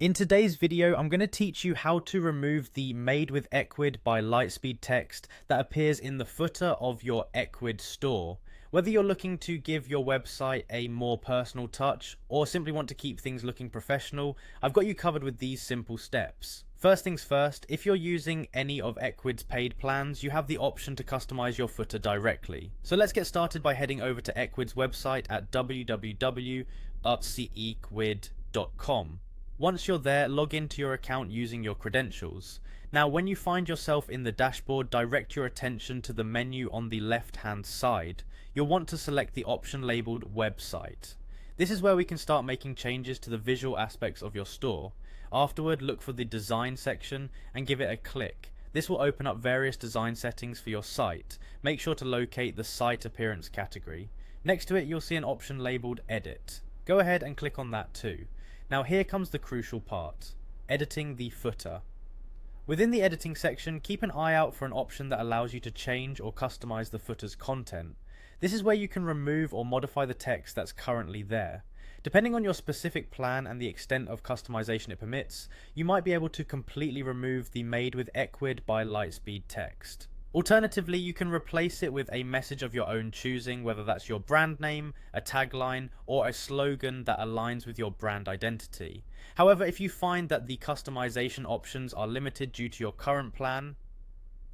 In today's video, I'm going to teach you how to remove the Made with Ecwid by Lightspeed text that appears in the footer of your Ecwid store. Whether you're looking to give your website a more personal touch or simply want to keep things looking professional, I've got you covered with these simple steps. First things first, if you're using any of Ecwid's paid plans, you have the option to customize your footer directly. So let's get started by heading over to Ecwid's website at www.ecwid.com. Once you're there, log into your account using your credentials. Now, when you find yourself in the dashboard, direct your attention to the menu on the left-hand side. You'll want to select the option labeled Website. This is where we can start making changes to the visual aspects of your store. Afterward, look for the Design section and give it a click. This will open up various design settings for your site. Make sure to locate the Site Appearance category. Next to it, you'll see an option labeled Edit. Go ahead and click on that too. Now here comes the crucial part, editing the footer. Within the editing section, keep an eye out for an option that allows you to change or customize the footer's content. This is where you can remove or modify the text that's currently there. Depending on your specific plan and the extent of customization it permits, you might be able to completely remove the Made with Ecwid by Lightspeed text. Alternatively, you can replace it with a message of your own choosing, whether that's your brand name, a tagline, or a slogan that aligns with your brand identity. However, if you find that the customization options are limited due to your current plan,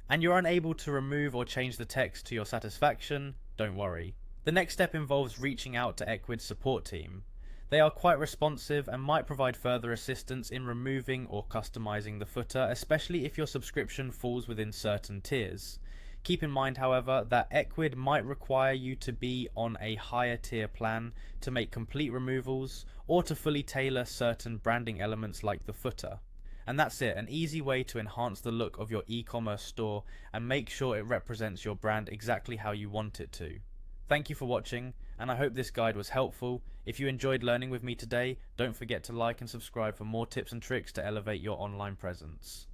and you're unable to remove or change the text to your satisfaction, don't worry. The next step involves reaching out to Ecwid's support team. They are quite responsive and might provide further assistance in removing or customizing the footer, especially if your subscription falls within certain tiers. Keep in mind, however, that Ecwid might require you to be on a higher tier plan to make complete removals or to fully tailor certain branding elements like the footer. And that's it, an easy way to enhance the look of your e-commerce store and make sure it represents your brand exactly how you want it to. Thank you for watching, and I hope this guide was helpful. If you enjoyed learning with me today, don't forget to like and subscribe for more tips and tricks to elevate your online presence.